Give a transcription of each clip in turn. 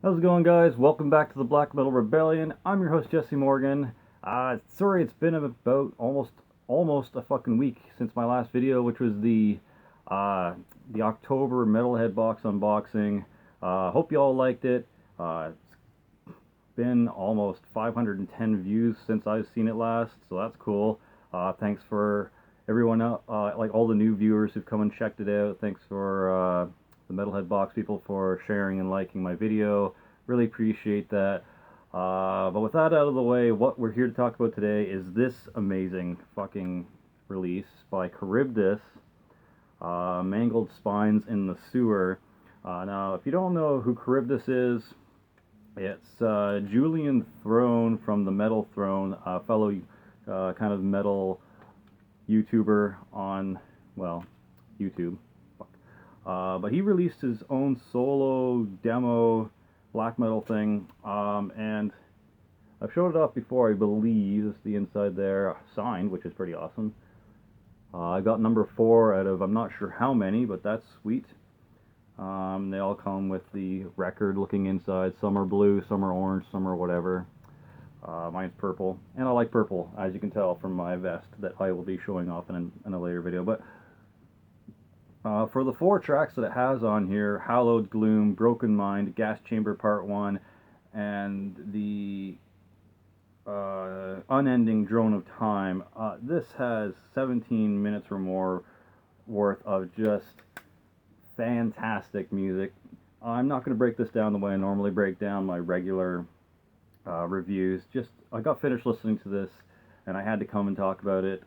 How's it going, guys? Welcome back to the Black Metal Rebellion. I'm your host, Jesse Morgan. Sorry, it's been about almost a fucking week since my last video, which was uh, the October Metalhead box unboxing. Hope you all liked it. It's been almost 510 views since I've seen it last, so that's cool. Thanks for everyone, like all the new viewers who've come and checked it out. Thanks for the Metalhead Box people for sharing and liking my video. Really appreciate that. But with that out of the way, what we're here to talk about today is this amazing fucking release by Kharybdis, Mangled Spines in the Sewer. Now, if you don't know who Kharybdis is, it's Julian Throne from the Metal Throne, a fellow kind of metal YouTuber on, well, YouTube. But he released his own solo demo black metal thing, and I've showed it off before, I believe. It's the inside there, signed, which is pretty awesome. I got number 4 out of I'm not sure how many, but that's sweet. They all come with the record looking inside. Some are blue, some are orange, some are whatever. Mine's purple, and I like purple, as you can tell from my vest that I will be showing off in a later video. But for the 4 tracks that it has on here, Hallowed Gloom, Broken Mind, Gas Chamber Part 1, and the Unending Drone of Time, this has 17 minutes or more worth of just fantastic music. I'm not going to break this down the way I normally break down my regular reviews. I got finished listening to this, and I had to come and talk about it.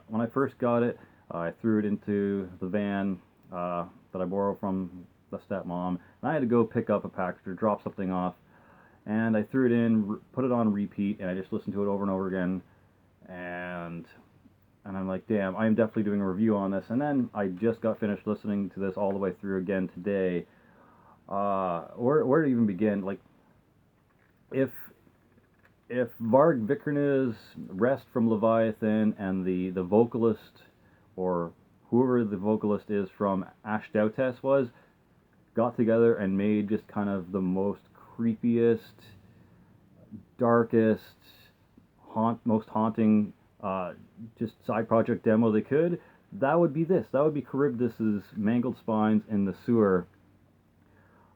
When I first got it, I threw it into the van that I borrowed from the stepmom, and I had to go pick up a package or drop something off, and I threw it in, put it on repeat, and I just listened to it over and over again, and I'm like, damn, I am definitely doing a review on this. And then I just got finished listening to this all the way through again today. Where to even begin? Like, if Varg Vikernes, Rest from Leviathan, and the vocalist, or whoever the vocalist is from Ashdoutes got together and made just kind of the most creepiest, darkest, most haunting just side project demo they could, that would be this. That would be Kharybdis' Mangled Spines in the Sewer.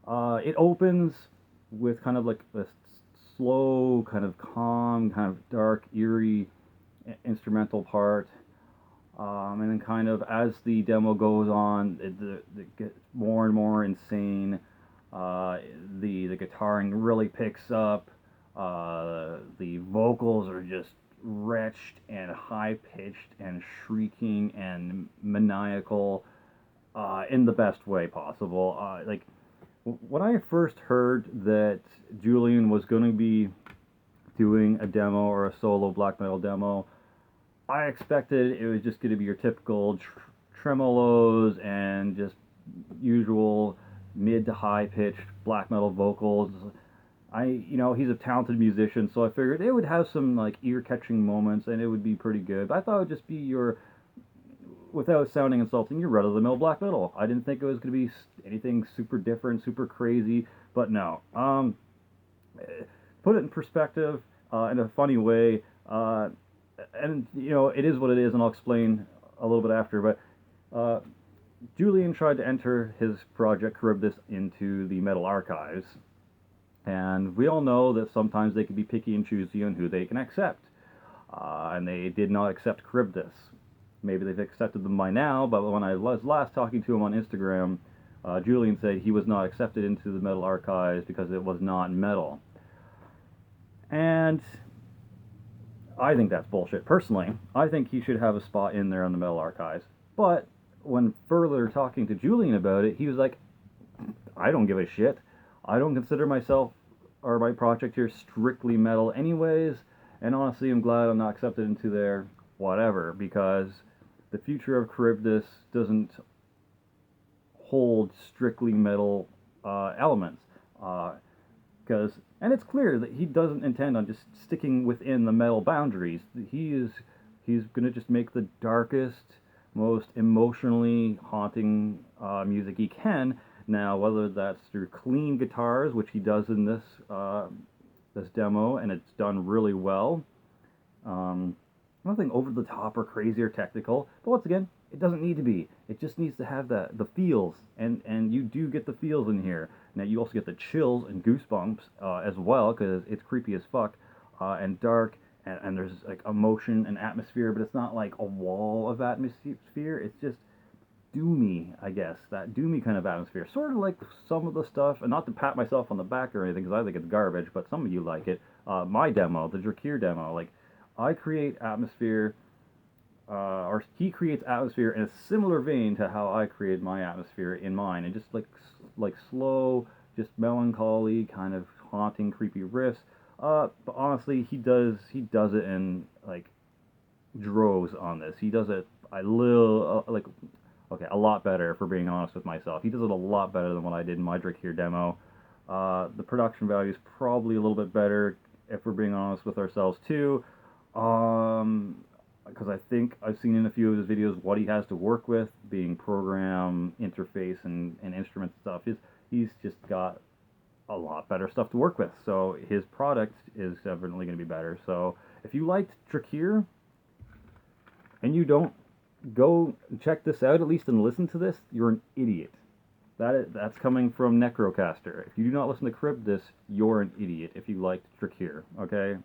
It opens with kind of like a slow, kind of calm, kind of dark, eerie instrumental part. And then kind of as the demo goes on, it gets more and more insane. The guitaring really picks up. The vocals are just wretched and high-pitched and shrieking and maniacal in the best way possible. Like, when I first heard that Julian was going to be doing a demo or a solo black metal demo, I expected it was just going to be your typical tremolos and just usual mid to high pitched black metal vocals. He's a talented musician, so I figured it would have some like ear catching moments and it would be pretty good. But I thought it would just be your, without sounding insulting, your run of the mill black metal. I didn't think it was going to be anything super different, super crazy, but no. Put it in perspective in a funny way. And it is what it is, and I'll explain a little bit after, but Julian tried to enter his project Kharybdis into the Metal Archives, and we all know that sometimes they can be picky and choosy on who they can accept, and they did not accept Kharybdis. Maybe they've accepted them by now, but when I was last talking to him on Instagram, Julian said he was not accepted into the Metal Archives because it was not metal. And I think that's bullshit, personally. I think he should have a spot in there on the Metal Archives. But when further talking to Julian about it, he was like, I don't give a shit. I don't consider myself or my project here strictly metal anyways, and honestly I'm glad I'm not accepted into their whatever, because the future of Kharybdis doesn't hold strictly metal elements. And it's clear that he doesn't intend on just sticking within the metal boundaries. He's going to just make the darkest, most emotionally haunting music he can, Now, whether that's through clean guitars, which he does in this demo, and it's done really well. Nothing over the top or crazy or technical, but once again, it doesn't need to be. It just needs to have the feels, and you do get the feels in here. Now you also get the chills and goosebumps as well, because it's creepy as fuck and dark, and there's like emotion and atmosphere, but it's not like a wall of atmosphere. It's just doomy, I guess, that doomy kind of atmosphere, sort of like some of the stuff. And not to pat myself on the back or anything, because I think it's garbage, but some of you like it. My demo, the Drakir demo, like, I create atmosphere, or he creates atmosphere in a similar vein to how I created my atmosphere in mine, and just like slow, just melancholy, kind of haunting, creepy riffs. But honestly, he does it in like droves on this. He does it a little okay, a lot better, for being honest with myself. He does it a lot better than what I did in my Drakir demo. The production value is probably a little bit better, if we're being honest with ourselves too. Because I think I've seen in a few of his videos what he has to work with, being program, interface, and instrument stuff. He's just got a lot better stuff to work with, so his product is definitely going to be better. So if you liked Drakir, and you don't go check this out at least and listen to this, you're an idiot. That's coming from Necrocaster. If you do not listen to Kharybdis, you're an idiot if you liked Drakir, okay?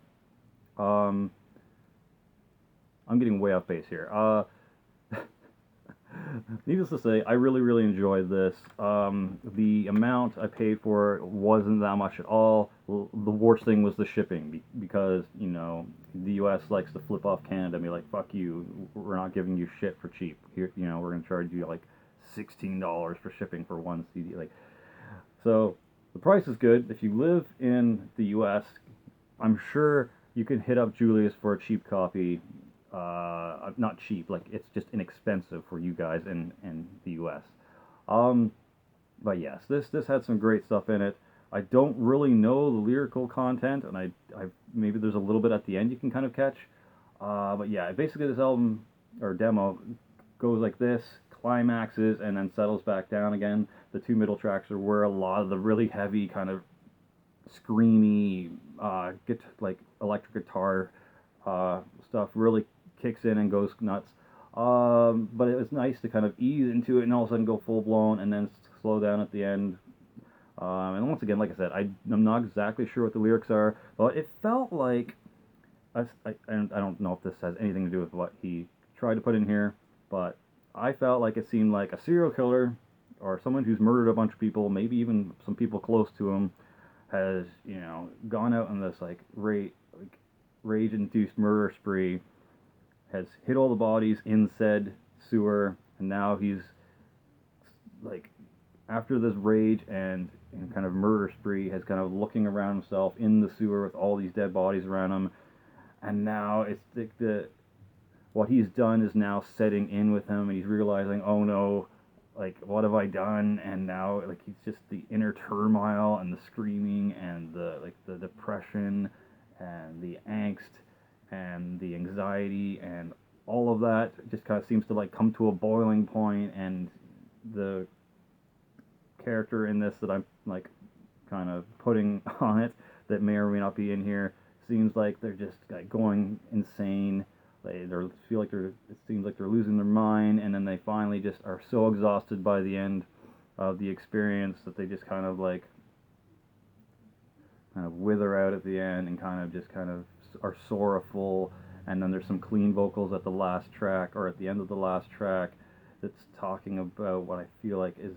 I'm getting way off base here. Needless to say, I really, really enjoyed this. The amount I paid for it wasn't that much at all. The worst thing was the shipping, because, you know, the US likes to flip off Canada and be like, fuck you, we're not giving you shit for cheap. Here, you know, we're going to charge you like $16 for shipping for one CD. Like, so the price is good. If you live in the US, I'm sure you can hit up Julius for a cheap copy. Not cheap, like, it's just inexpensive for you guys in the US. But yes, this had some great stuff in it. I don't really know the lyrical content, and I maybe there's a little bit at the end you can kind of catch. But yeah, basically this album, or demo, goes like this, climaxes, and then settles back down again. The two middle tracks are where a lot of the really heavy, kind of screamy, like electric guitar stuff really kicks in and goes nuts. But it was nice to kind of ease into it and all of a sudden go full blown and then slow down at the end. And once again, like I said, I'm not exactly sure what the lyrics are, but it felt like, I don't know if this has anything to do with what he tried to put in here, but I felt like it seemed like a serial killer, or someone who's murdered a bunch of people, maybe even some people close to him, has, you know, gone out on this like rage-induced murder spree, has hit all the bodies in said sewer, and now he's like, after this rage and kind of murder spree, has kind of looking around himself in the sewer with all these dead bodies around him, and now it's what he's done is now setting in with him, and he's realizing, oh no, like, what have I done? And now, like, he's just the inner turmoil and the screaming and the depression and the angst and the anxiety and all of that just kind of seems to like come to a boiling point. And the character in this that I'm like kind of putting on it, that may or may not be in here, seems like they're just like going insane. It seems like they're losing their mind, and then they finally just are so exhausted by the end of the experience that they just kind of wither out at the end, and kind of are sorrowful. And then there's some clean vocals at the last track, or at the end of the last track, that's talking about what I feel like is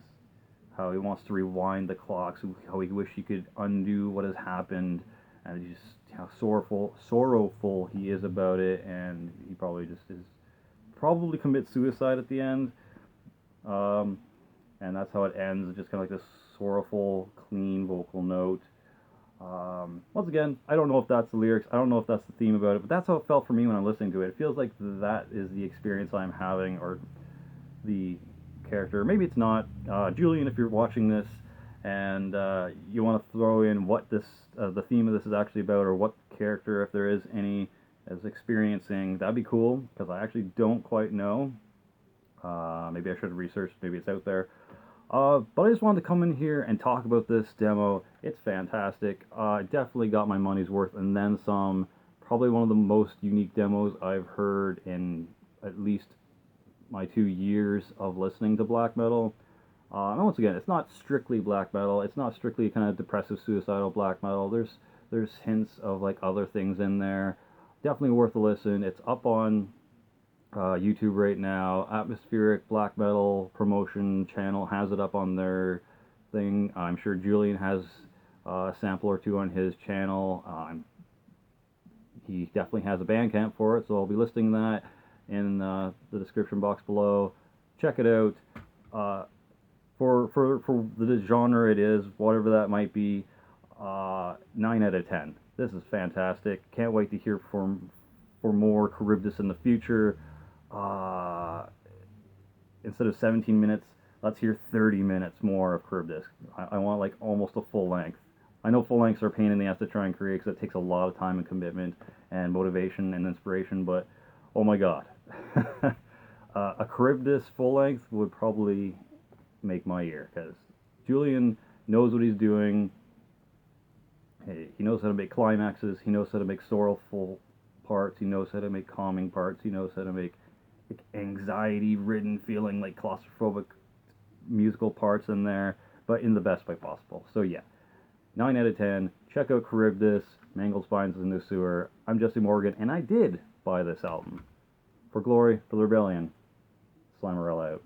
how he wants to rewind the clocks, how he wish he could undo what has happened, and just how sorrowful he is about it, and he probably commits suicide at the end. And that's how it ends, just kind of like this sorrowful, clean vocal note. Once again, I don't know if that's the lyrics, I don't know if that's the theme about it, but that's how it felt for me when I'm listening to it. It feels like that is the experience I'm having, or the character. Maybe it's not. Julian, if you're watching this, and you want to throw in what the theme of this is actually about, or what character, if there is any, is experiencing, that'd be cool, because I actually don't quite know. Maybe I should have researched, maybe it's out there. But I just wanted to come in here and talk about this demo. It's fantastic. I definitely got my money's worth and then some. Probably one of the most unique demos I've heard in at least my 2 years of listening to black metal. And once again, it's not strictly black metal. It's not strictly kind of depressive, suicidal black metal. There's hints of like other things in there. Definitely worth a listen. It's up on YouTube right now. Atmospheric Black Metal Promotion channel has it up on their thing. I'm sure Julian has a sample or two on his channel. He definitely has a Bandcamp for it, so I'll be listing that in the description box below. Check it out. For the genre it is, whatever that might be, 9 out of 10. This is fantastic. Can't wait to hear for more Kharybdis in the future. Instead of 17 minutes, let's hear 30 minutes more of Kharybdis. I want like almost a full length. I know full lengths are a pain in the ass to try and create because it takes a lot of time and commitment and motivation and inspiration, but oh my god. A Kharybdis full length would probably make my year because Julian knows what he's doing. He knows how to make climaxes, he knows how to make sorrowful parts, he knows how to make calming parts, he knows how to make like anxiety-ridden, feeling like claustrophobic musical parts in there, but in the best way possible. So yeah, 9 out of 10. Check out Kharybdis, Mangled Spines in the Sewer. I'm Jesse Morgan, and I did buy this album. For glory, for the rebellion, Slimerella out.